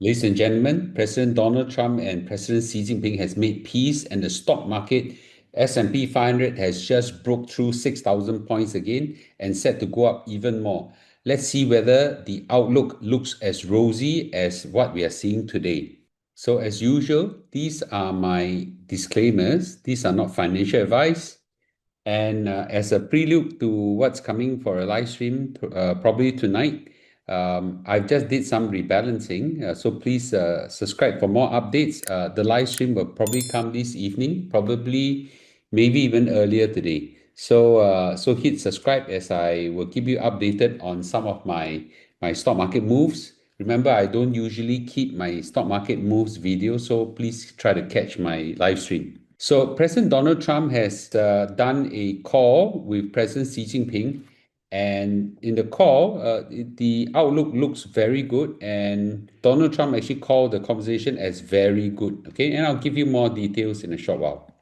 Ladies and gentlemen, President Donald Trump and President Xi Jinping has made peace, and the stock market S&P 500 has just broke through 6,000 points again and set to go up even more. Let's see whether the outlook looks as rosy as what we are seeing today. So as usual, these are my disclaimers. These are not financial advice. And as a prelude to what's coming for a live stream, probably tonight, I've just did some rebalancing. So please subscribe for more updates. The live stream will probably come this evening, probably maybe even earlier today. So hit subscribe as I will keep you updated on some of my stock market moves. Remember, I don't usually keep my stock market moves video, so please try to catch my live stream. So President Donald Trump has done a call with President Xi Jinping, and in the call, the outlook looks very good, and Donald Trump actually called the conversation as very good. Okay, and I'll give you more details in a short while.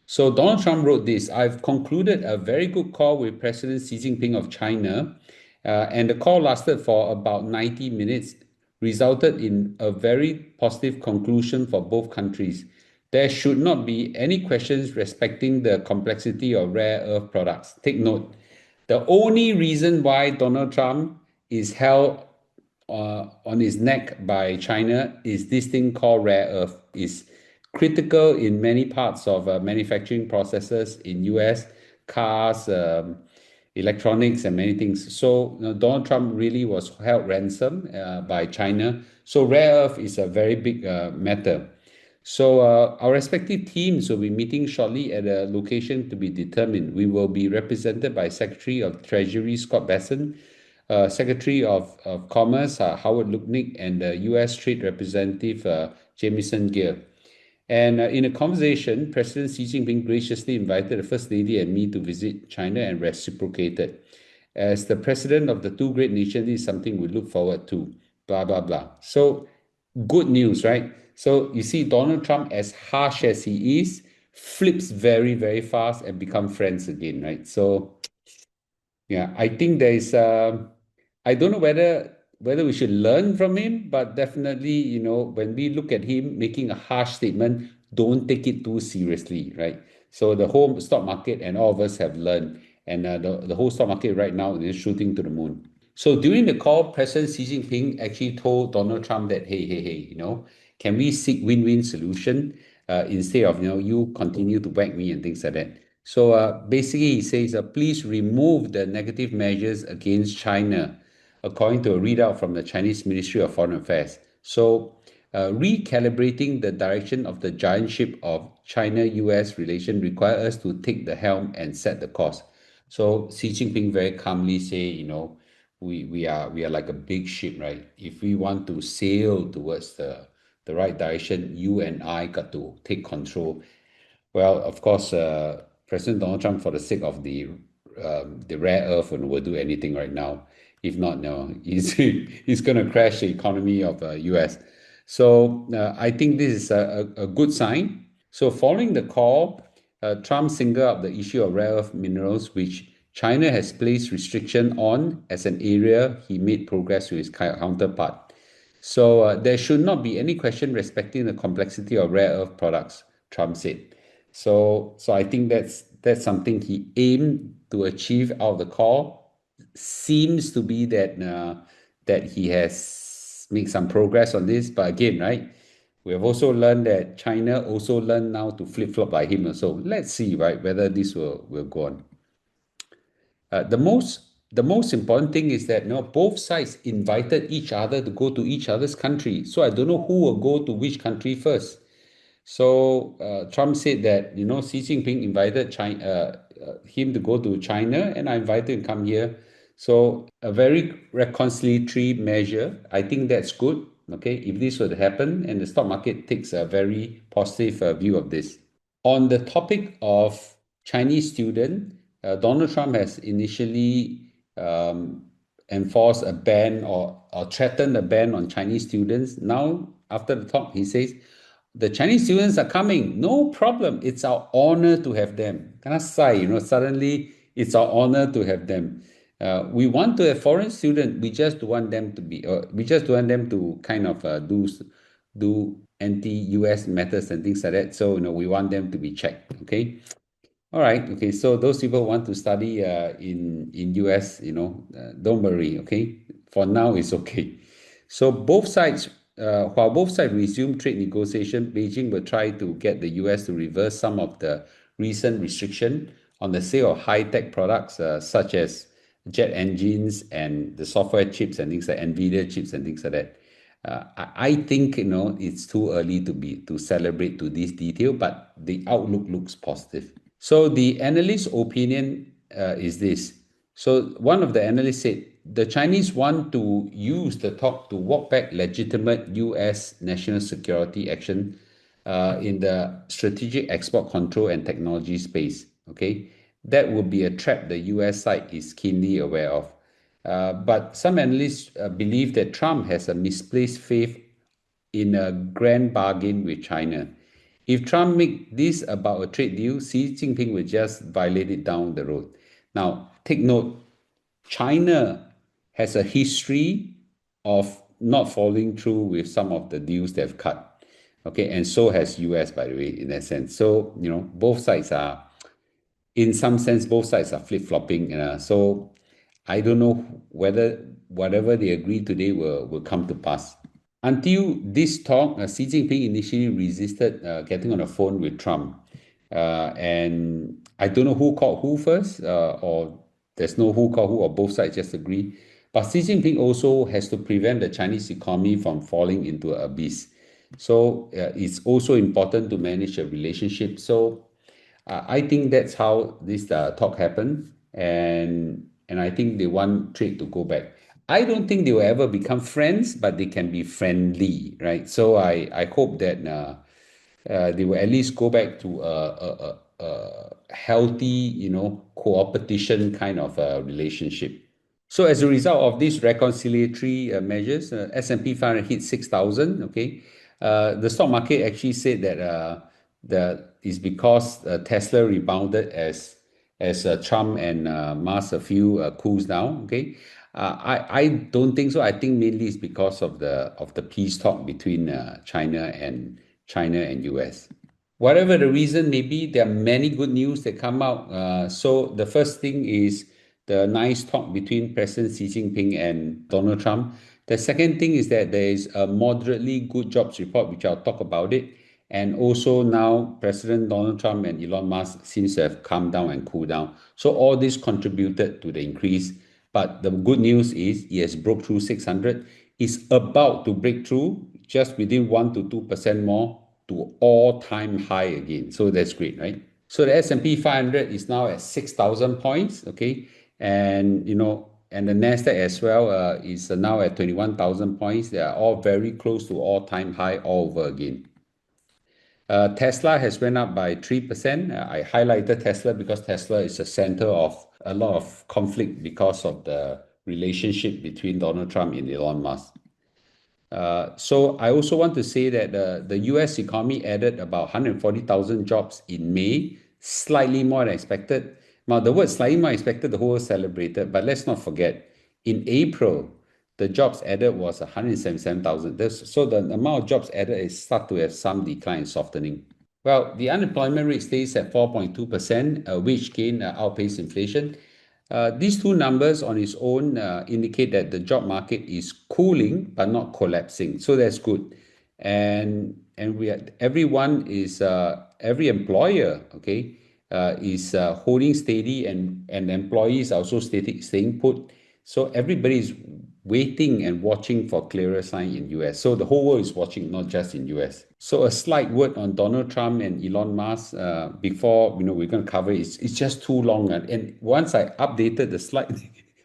So Donald Trump wrote this: I've concluded a very good call with President Xi Jinping of China, and the call lasted for about 90 minutes, resulted in a very positive conclusion for both countries. There should not be any questions respecting the complexity of rare earth products. Take note, the only reason why Donald Trump is held on his neck by China is this thing called rare earth. Is critical in many parts of manufacturing processes in US, cars, electronics, and many things. So Donald Trump really was held ransom by China. So rare earth is a very big matter. So our respective teams will be meeting shortly at a location to be determined. We will be represented by Secretary of Treasury Scott Bessent, Secretary of Commerce Howard Lutnick, and the U.S. Trade Representative Jamieson Gear. And in a conversation, President Xi Jinping graciously invited the First Lady and me to visit China and reciprocated. As the president of the two great nations, this is something we look forward to, blah, blah, blah. So good news, right? So you see Donald Trump, as harsh as he is, flips very, very fast and become friends again, right? So yeah, I think there is, I don't know whether we should learn from him, but definitely, when we look at him making a harsh statement, don't take it too seriously, right? So the whole stock market and all of us have learned, and the whole stock market right now is shooting to the moon. So during the call, President Xi Jinping actually told Donald Trump that, hey, can we seek win-win solution instead of, you continue to whack me and things like that. So basically, he says, please remove the negative measures against China, according to a readout from the Chinese Ministry of Foreign Affairs. So recalibrating the direction of the giant ship of China-US relation require us to take the helm and set the course. So Xi Jinping very calmly say, we are like a big ship, right? If we want to sail towards the right direction, you and I got to take control. Well, of course, President Donald Trump, for the sake of the rare earth, will do anything right now. If not, no, he's going to crash the economy of U.S. So I think this is a good sign. So following the call, Trump singled out the issue of rare earth minerals, which China has placed restriction on as an area he made progress with his counterpart. So there should not be any question respecting the complexity of rare earth products, Trump said. So I think that's something he aimed to achieve out of the call. Seems to be that he has made some progress on this, but again, right, we have also learned that China also learned now to flip-flop like him. So let's see, right, whether this will go on. The most important thing is that both sides invited each other to go to each other's country. So I don't know who will go to which country first. So Trump said that Xi Jinping invited him to go to China, and I invited him to come here. So a very reconciliatory measure. I think that's good. Okay, if this were to happen, and the stock market takes a very positive view of this. On the topic of Chinese student, Donald Trump has initially enforced a ban or threatened a ban on Chinese students. Now, after the talk, he says, the Chinese students are coming, no problem. It's our honor to have them. Kind of sigh, suddenly it's our honor to have them. We want to have foreign students. We just want them to be. We just want them to kind of do anti-US methods and things like that. So we want them to be checked. Okay. All right. Okay. So those people want to study in US. Don't worry. Okay. For now, it's okay. So both sides, while both sides resume trade negotiation, Beijing will try to get the US to reverse some of the recent restriction on the sale of high-tech products such as jet engines and the software chips and things like NVIDIA chips and things like that. I think it's too early to celebrate to this detail, but the outlook looks positive. So the analyst's opinion is this. So one of the analysts said the Chinese want to use the talk to walk back legitimate US national security action in the strategic export control and technology space. Okay, that would be a trap the US side is keenly aware of. But some analysts believe that Trump has a misplaced faith in a grand bargain with China. If Trump make this about a trade deal, Xi Jinping will just violate it down the road. Now, take note, China has a history of not following through with some of the deals they've cut. Okay, and so has US, by the way, in that sense. So, both sides are, in some sense, both sides are flip-flopping. So I don't know whether whatever they agree today will come to pass. Until this talk, Xi Jinping initially resisted getting on the phone with Trump. And I don't know who called who first, or there's no who called who, or both sides just agree. But Xi Jinping also has to prevent the Chinese economy from falling into an abyss. So it's also important to manage a relationship. So I think that's how this talk happened, and I think they want trade to go back. I don't think they will ever become friends, but they can be friendly, right? So I hope that they will at least go back to a healthy, co-opetition kind of relationship. So as a result of these reconciliatory measures, S&P 500 hit 6,000. Okay, the stock market actually said that that is because Tesla rebounded as Trump and Musk a few cools down. Okay, I don't think so. I think mainly it's because of the peace talk between China and US. Whatever the reason may be, there are many good news that come out. So the first thing is the nice talk between President Xi Jinping and Donald Trump. The second thing is that there is a moderately good jobs report, which I'll talk about it. And also now President Donald Trump and Elon Musk seems to have calmed down and cooled down. So all this contributed to the increase. But the good news is he has broke through 600. He's about to break through just within 1 to 2% more to all-time high again. So that's great, right? So the S&P 500 is now at 6,000 points, okay? And, and the NASDAQ as well is now at 21,000 points. They are all very close to all-time high all over again. Tesla has went up by 3%. I highlighted Tesla because Tesla is the center of a lot of conflict because of the relationship between Donald Trump and Elon Musk. So I also want to say that the US economy added about 140,000 jobs in May, slightly more than expected. Now, the word slightly more expected, the whole world celebrated, but let's not forget, in April, the jobs added was 177,000. So the amount of jobs added is start to have some decline, softening. Well, the unemployment rate stays at 4.2%, wage gain outpaced inflation. These two numbers on its own indicate that the job market is cooling but not collapsing. So that's good. And everyone is every employer, okay, is holding steady, and employees are also staying put. So everybody is waiting and watching for clearer sign in US. So the whole world is watching, not just in US. So a slight word on Donald Trump and Elon Musk before we're going to cover it. It's just too long, and once I updated the slide,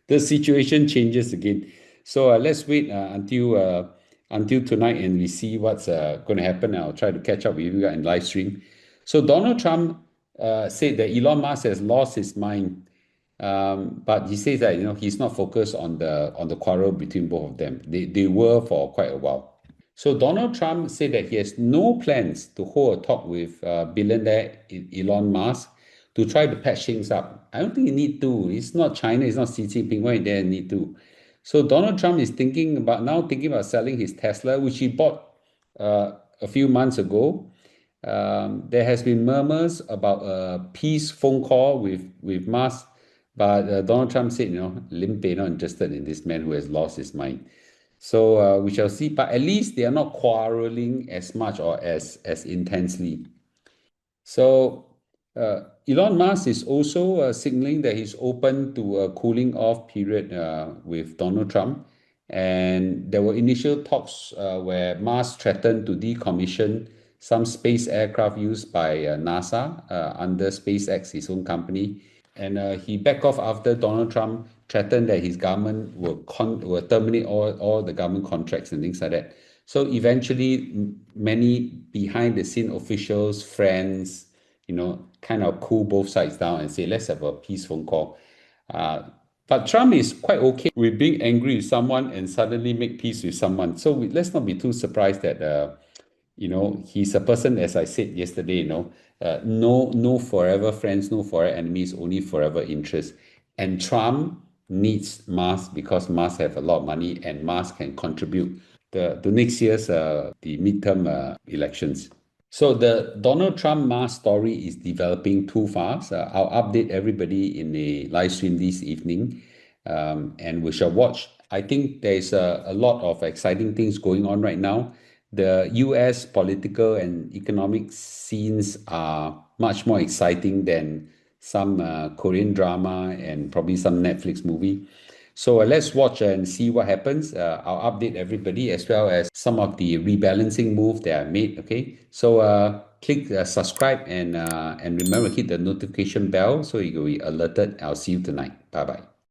the situation changes again. So let's wait until tonight, and we see what's going to happen. I'll try to catch up with you guys in live stream. So Donald Trump said that Elon Musk has lost his mind. But he says that he's not focused on the quarrel between both of them. They were for quite a while. So Donald Trump said that he has no plans to hold a talk with billionaire Elon Musk to try to patch things up. I don't think you need to. It's not China, it's not Xi Jinping. Why there need to? So Donald Trump is thinking about selling his Tesla, which he bought a few months ago. There has been murmurs about a peace phone call with Musk, but Donald Trump said, Lim Pei not interested in this man who has lost his mind. So we shall see. But at least they are not quarreling as much or as intensely. So Elon Musk is also signaling that he's open to a cooling off period with Donald Trump. And there were initial talks where Musk threatened to decommission some space aircraft used by NASA under SpaceX, his own company. And he backed off after Donald Trump threatened that his government will terminate all the government contracts and things like that. So eventually, many behind the scene officials, friends, kind of cool both sides down and say, let's have a peace phone call. But Trump is quite okay with being angry with someone and suddenly make peace with someone. So let's not be too surprised that he's a person, as I said yesterday, no forever friends, no forever enemies, only forever interests. And Trump needs Musk because Musk have a lot of money and Musk can contribute to next year's the midterm elections. So the Donald Trump Musk story is developing too fast. I'll update everybody in the live stream this evening, and we shall watch. I think there's a lot of exciting things going on right now. The US political and economic scenes are much more exciting than some Korean drama and probably some Netflix movie. So let's watch and see what happens. I'll update everybody as well as some of the rebalancing move that I made. Okay, so click subscribe and remember hit the notification bell so you will be alerted. I'll see you tonight. Bye bye.